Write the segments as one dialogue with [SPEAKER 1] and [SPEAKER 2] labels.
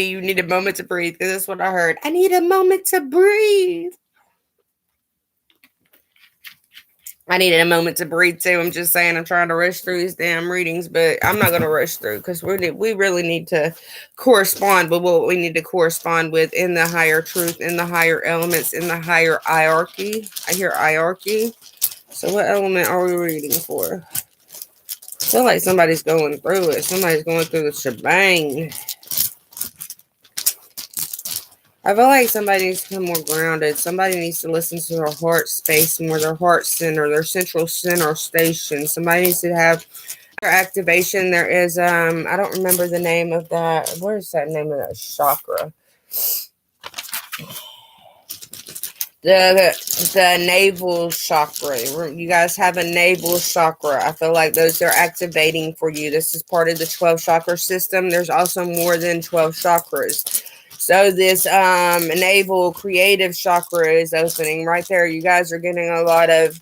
[SPEAKER 1] you need a moment to breathe, because that's what I heard. I need a moment to breathe. I needed a moment to breathe too. I'm just saying, I'm trying to rush through these damn readings, but I'm not going to rush through because we really need to correspond with what we need to correspond with in the higher truth, in the higher elements, in the higher hierarchy. I hear hierarchy. So, what element are we reading for? I feel like somebody's going through it. Somebody's going through the shebang. I feel like somebody needs to become more grounded. Somebody needs to listen to their heart space more, their heart center, their central center station. Somebody needs to have their activation. There is I don't remember the name of that. What is that name of that chakra? The navel chakra. You guys have a navel chakra. I feel like those are activating for you. This is part of the 12 chakra system. There's also more than 12 chakras. So this navel creative chakra is opening right there. You guys are getting a lot of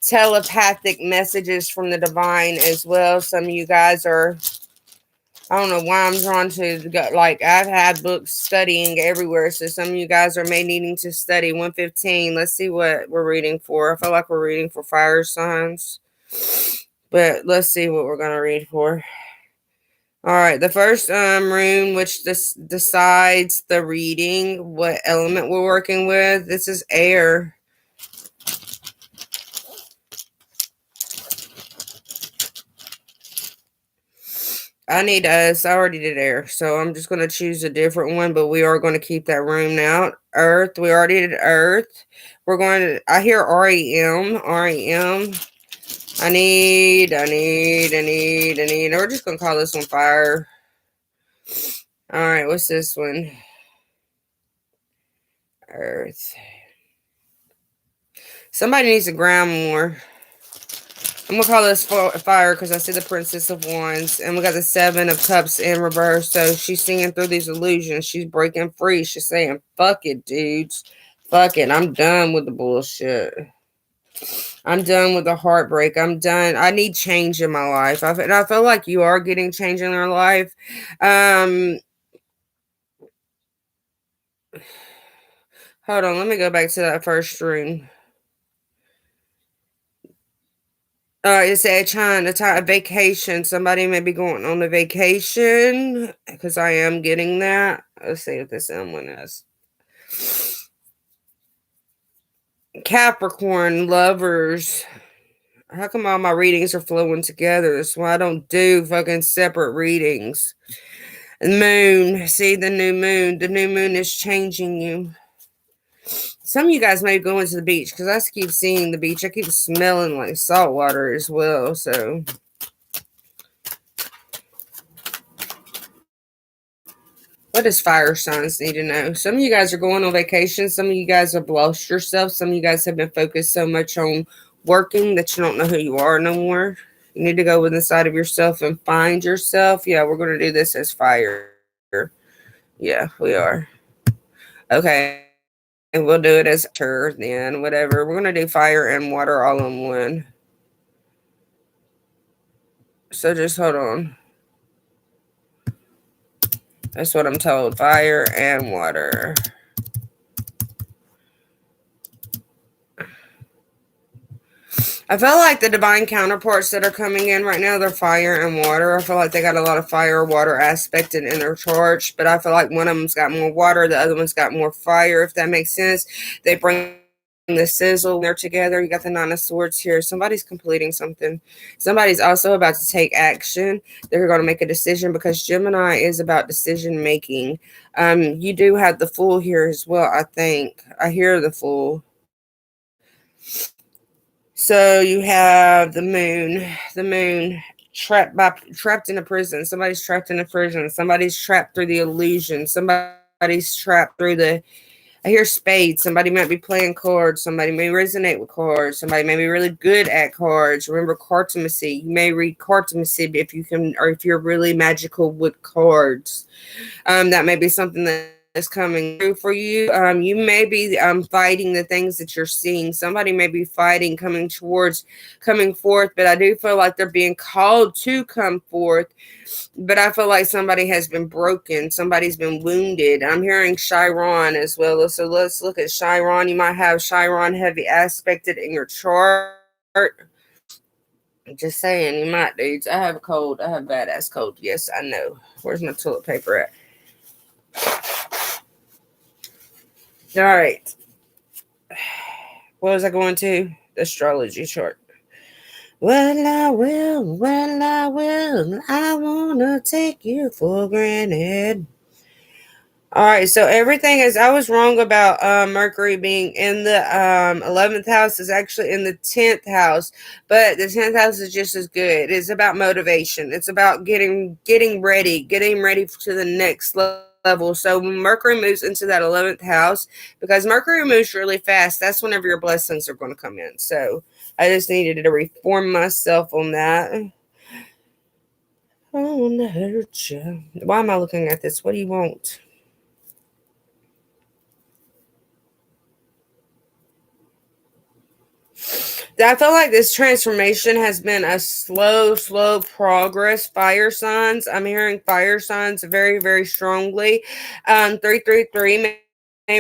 [SPEAKER 1] telepathic messages from the divine as well. Some of you guys are, I don't know why I'm drawn to go, like I've had books studying everywhere. So some of you guys are may needing to study 115. Let's see what we're reading for. I feel like we're reading for fire signs. But let's see what we're gonna read for. All right, the first rune, which this decides the reading, what element we're working with. This is air. I need us. I already did air, so I'm just going to choose a different one, but we are going to keep that rune out. Earth. We already did earth. We're going to, I hear REM. REM. I need. We're just going to call this one fire. All right, what's this one? Earth. Somebody needs to ground more. I'm gonna call this fire because I see the Princess of Wands, and we got the Seven of Cups in reverse. So she's seeing through these illusions. She's breaking free. She's saying, "Fuck it, dudes. Fuck it. I'm done with the bullshit. I'm done with the heartbreak. I'm done. I need change in my life. And I feel like you are getting change in your life. Hold on. Let me go back to that first room. It's a vacation. Somebody may be going on a vacation because I am getting that. Let's see if this someone is. Capricorn lovers. How come all my readings are flowing together? That's why I don't do fucking separate readings. Moon. See the new moon. The new moon is changing you. Some of you guys may be going to the beach because I keep seeing the beach. I keep smelling like salt water as well. So what does fire signs need to know? Some of you guys are going on vacation. Some of you guys have lost yourself. Some of you guys have been focused so much on working that you don't know who you are no more. You need to go inside of yourself and find yourself. Yeah, we're going to do this as fire. Yeah, we are. Okay, we'll do it as water then, whatever. We're going to do fire and water all in one. So just hold on. That's what I'm told. Fire and water. I feel like the divine counterparts that are coming in right now, they're fire and water. I feel like they got a lot of fire, water aspect in their charge, but I feel like one of them's got more water, the other one's got more fire, if that makes sense. They bring the sizzle when they're together. You got the Nine of Swords here. Somebody's completing something. Somebody's also about to take action. They're going to make a decision because Gemini is about decision making. You do have the Fool here as well, I think. I hear the Fool. So you have the moon trapped in a prison. Somebody's trapped in a prison. Somebody's trapped through the illusion. Somebody's trapped through the. I hear spades. Somebody might be playing cards. Somebody may resonate with cards. Somebody may be really good at cards. Remember cartomancy. You may read cartomancy if you can, or if you're really magical with cards. That may be something that is coming through for you. You may be fighting the things that you're seeing. Somebody may be fighting, coming forth, but I do feel like they're being called to come forth. But I feel like somebody has been broken. Somebody's been wounded. I'm hearing Chiron as well. So let's look at Chiron. You might have Chiron heavy aspected in your chart. Just saying, you might, dudes. I have a cold. I have badass cold. Yes, I know. Where's my toilet paper at? All right. What was I going to? The astrology chart. Well, I will. I want to take you for granted. All right, so everything is, I was wrong about Mercury being in the 11th house. Is actually in the 10th house, but the 10th house is just as good. It's about motivation. It's about getting ready to the next level. So when Mercury moves into that 11th house, because Mercury moves really fast, that's whenever your blessings are going to come in. So I just needed to reform myself on that. I don't want to hurt you. Why am I looking at this? What do you want? I feel like this transformation has been a slow progress. Fire signs. I'm hearing fire signs very, very strongly. 333 may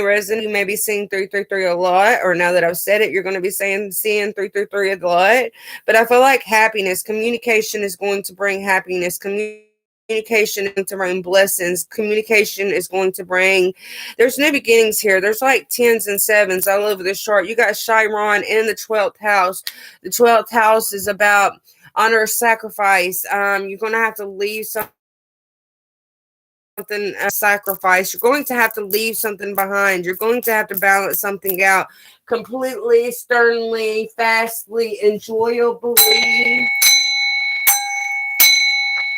[SPEAKER 1] resonate. You may be seeing 333 a lot, or now that I've said it, you're going to be seeing 333 a lot. But I feel like happiness, communication is going to bring happiness. Communication is going to bring blessings. Communication is going to bring, there's new beginnings here. There's like 10s and 7s all over this chart. You got Chiron in the 12th house. The 12th house is about honor, sacrifice. You're going to have to leave something, sacrifice. You're going to have to leave something behind. You're going to have to balance something out completely, sternly, fastly, enjoyably.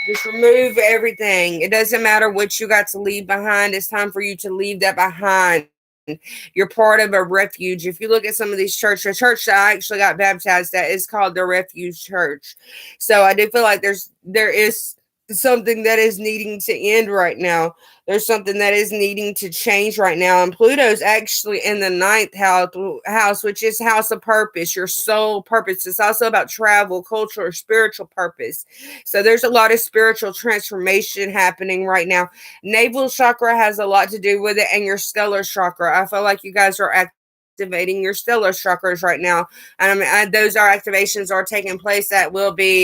[SPEAKER 1] Just remove everything. It doesn't matter what you got to leave behind. It's time for you to leave that behind. You're part of a refuge. If you look at some of these churches, the church that I actually got baptized at is called the Refuge Church. So I do feel like there is something that is needing to end right now. There's something that is needing to change right now. And Pluto's actually in the 9th house, which is house of purpose, your soul purpose. It's also about travel, culture, spiritual purpose. So there's a lot of spiritual transformation happening right now. Navel chakra has a lot to do with it, and your stellar chakra. I feel like you guys are activating your stellar chakras right now, and those activations are taking place. That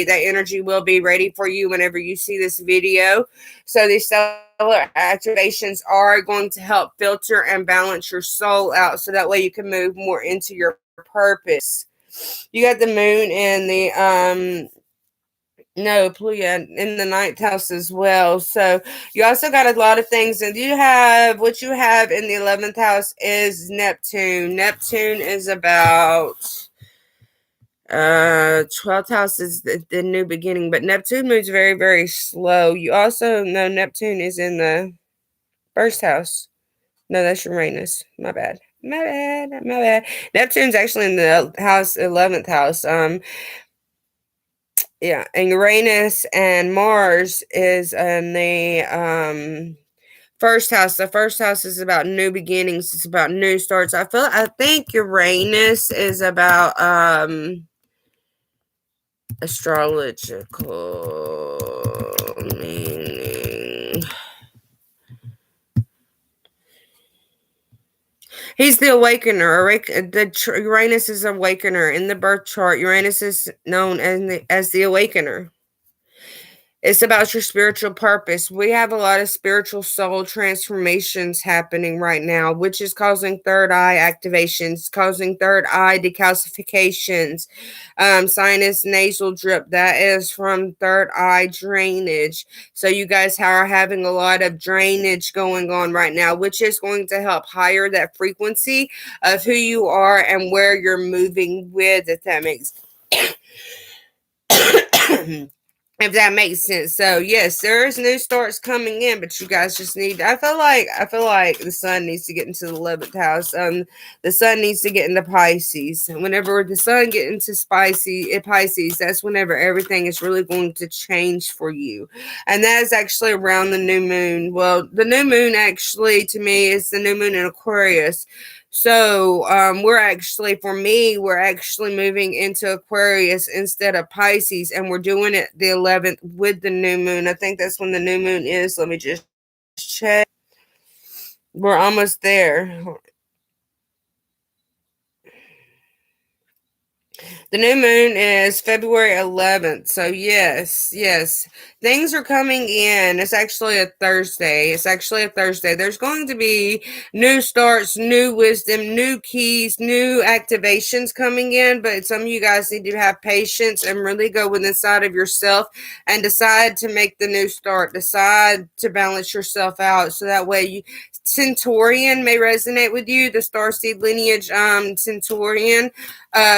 [SPEAKER 1] energy will be ready for you whenever you see this video. So these stellar activations are going to help filter and balance your soul out, so that way you can move more into your purpose. You got the moon and the Pluto in the 9th house as well. So you also got a lot of things. And what you have in the 11th house is Neptune. Neptune is about 12th house is the new beginning, but Neptune moves very, very slow. You also know Neptune is in the 1st house. No, that's Uranus. My bad. Neptune's actually in the 11th house. Yeah, and Uranus and Mars is in the 1st house. The 1st house is about new beginnings. It's about new starts. I think Uranus is about astrological meaning. He's the awakener. Uranus is awakener in the birth chart. Uranus is known as the awakener. It's about your spiritual purpose. We have a lot of spiritual soul transformations happening right now, which is causing third eye activations, causing third eye decalcifications, sinus nasal drip. That is from third eye drainage. So you guys are having a lot of drainage going on right now, which is going to help higher that frequency of who you are and where you're moving with, if that makes if that makes sense. So yes, there is new starts coming in, but you guys just need, I feel like the sun needs to get into the 11th house. The sun needs to get into Pisces. Whenever the sun get into Pisces, that's whenever everything is really going to change for you. And that is actually around the new moon. Well, the new moon actually to me is the new moon in Aquarius. So we're actually moving into Aquarius instead of Pisces, and we're doing it the 11th with the new moon. I think that's when the new moon is. Let me just check. We're almost there. The new moon is February 11th. So, yes, things are coming in. It's actually a Thursday. There's going to be new starts, new wisdom, new keys, new activations coming in. But some of you guys need to have patience and really go within inside of yourself and decide to make the new start. Decide to balance yourself out so that way you. Centaurian may resonate with you, the starseed lineage Centaurian.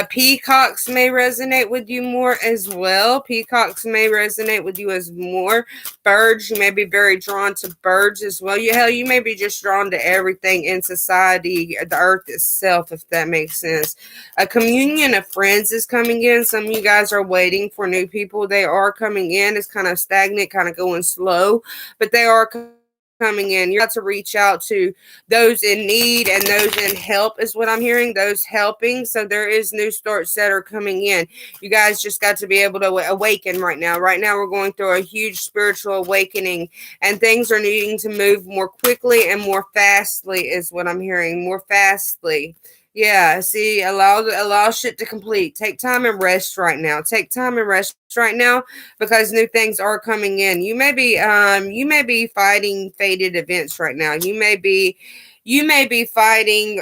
[SPEAKER 1] Peacocks may resonate with you more as well. Peacocks may resonate with you as more. Birds, you may be very drawn to birds as well. You may be just drawn to everything in society, the earth itself, if that makes sense. A communion of friends is coming in. Some of you guys are waiting for new people. They are coming in. It's kind of stagnant, kind of going slow, but they are coming in. You're about to reach out to those in need and those in help is what I'm hearing, those helping. So there is new starts that are coming in. You guys just got to be able to awaken right now. Right now we're going through a huge spiritual awakening, and things are needing to move more quickly and more fastly is what I'm hearing. More fastly. Yeah, see, allow shit to complete. Take time and rest right now. Take time and rest right now because new things are coming in. You may be fighting fated events right now. You may be fighting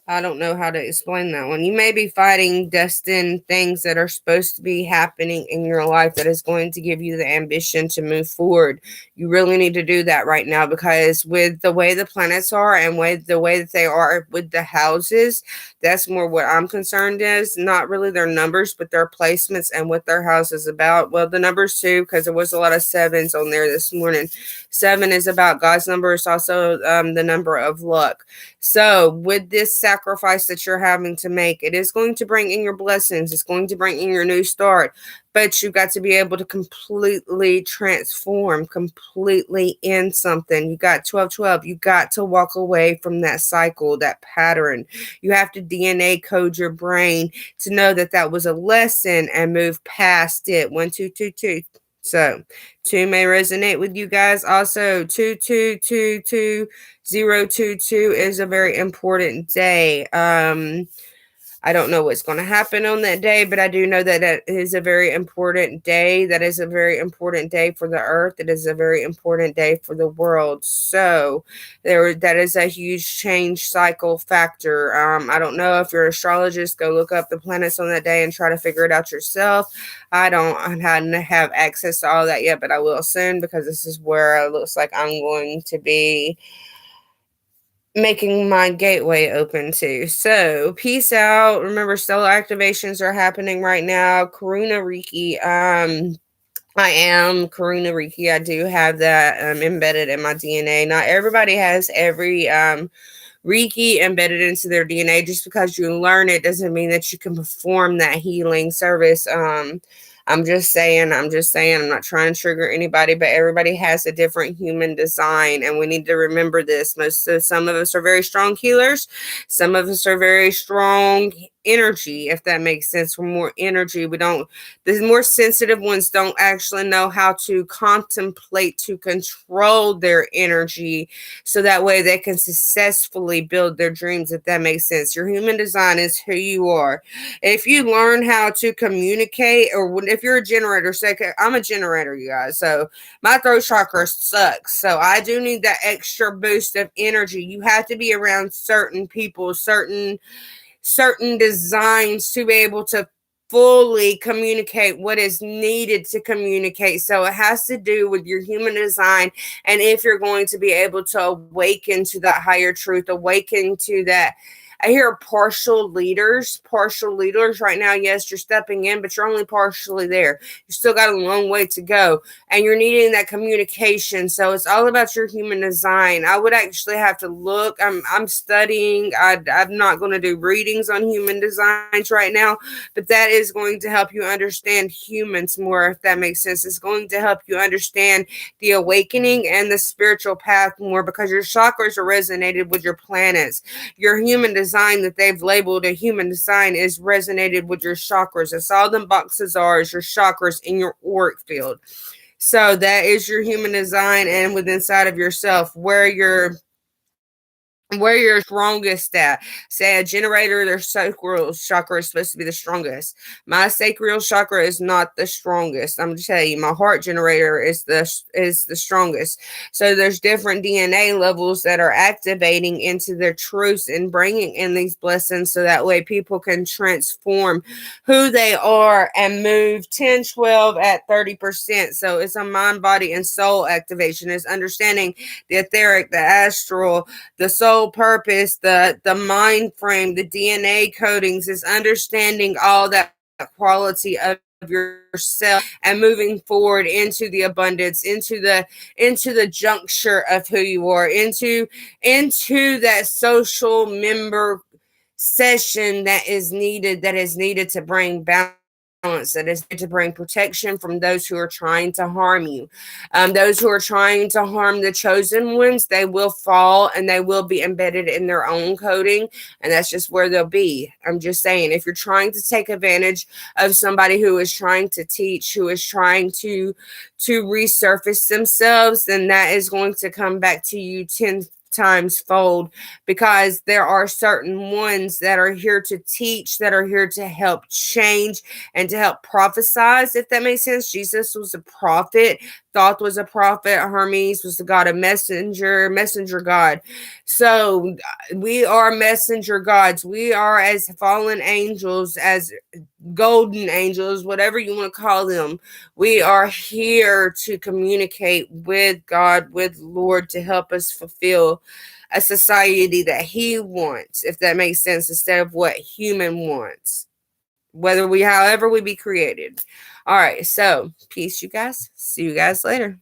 [SPEAKER 1] I don't know how to explain that one. You may be fighting destined things that are supposed to be happening in your life that is going to give you the ambition to move forward. You really need to do that right now because with the way the planets are and with the way that they are with the houses, that's more what I'm concerned is. Not really their numbers, but their placements and what their house is about. Well, the numbers too, because there was a lot of sevens on there this morning. 7 is about God's number. It's also the number of luck. So, with this sacrifice that you're having to make, it is going to bring in your blessings. It's going to bring in your new start. But you got to be able to completely transform, completely in something. You got 1212. You got to walk away from that cycle, that pattern. You have to DNA code your brain to know that that was a lesson and move past it. 1222. So, 2 may resonate with you guys. Also, 2222022 is a very important day. I don't know what's going to happen on that day, but I do know that it is a very important day. That is a very important day for the earth. It is a very important day for the world. So that is a huge change cycle factor. I don't know if you're an astrologist, go look up the planets on that day and try to figure it out yourself. I don't have access to all that yet, but I will soon because this is where it looks like I'm going to be making my gateway open to. So, peace out. Remember, stellar activations are happening right now. Karuna Riki. I am Karuna Riki. I do have that embedded in my DNA. Not everybody has every Reiki embedded into their DNA. Just because you learn it doesn't mean that you can perform that healing service. I'm just saying, I'm not trying to trigger anybody, but everybody has a different human design, and we need to remember this. Some of us are very strong healers, some of us are very strong energy, if that makes sense. We're more energy. The more sensitive ones don't actually know how to contemplate to control their energy so that way they can successfully build their dreams, if that makes sense. Your human design is who you are. If you learn how to communicate, or if you're a generator, say, I'm a generator, you guys, so my throat chakra sucks, so I do need that extra boost of energy. You have to be around certain people, certain designs to be able to fully communicate what is needed to communicate. So it has to do with your human design, and if you're going to be able to awaken to that higher truth, awaken to that I hear partial leaders. Partial leaders right now, yes, you're stepping in, but you're only partially there. You still got a long way to go, and you're needing that communication. So it's all about your human design. I would actually have to look. I'm studying. I'm not going to do readings on human designs right now, but that is going to help you understand humans more, if that makes sense. It's going to help you understand the awakening and the spiritual path more, because your chakras are resonated with your planets. Your human design that they've labeled a human design is resonated with your chakras. That's all them boxes are, is your chakras in your auric field. So that is your human design, and within inside of yourself, where you're strongest at. Say a generator, their sacral chakra is supposed to be the strongest. My sacral chakra is not the strongest. I'm gonna tell you, my heart generator is the strongest. So there's different DNA levels that are activating into their truths and bringing in these blessings, so that way people can transform who they are and move 10, 12 at 30%. So it's a mind, body, and soul activation. It's understanding the etheric, the astral, the soul purpose, the mind frame, the DNA codings, is understanding all that quality of yourself and moving forward into the abundance, into the juncture of who you are, into that social member session that is needed to bring balance, that is to bring protection from those who are trying to harm you. Those who are trying to harm the chosen ones, they will fall and they will be embedded in their own coding, and that's just where they'll be. I'm just saying, if you're trying to take advantage of somebody who is trying to teach, who is trying to resurface themselves, then that is going to come back to you 10 times fold, because there are certain ones that are here to teach, that are here to help change and to help prophesize, if that makes sense. Jesus was a prophet. Thoth was a prophet. Hermes was the god of messenger god. So we are messenger gods. We are, as fallen angels, as golden angels, whatever you want to call them. We are here to communicate with God, with Lord, to help us fulfill a society that He wants, if that makes sense, instead of what human wants. However we be created. All right, so peace, you guys. See you guys later.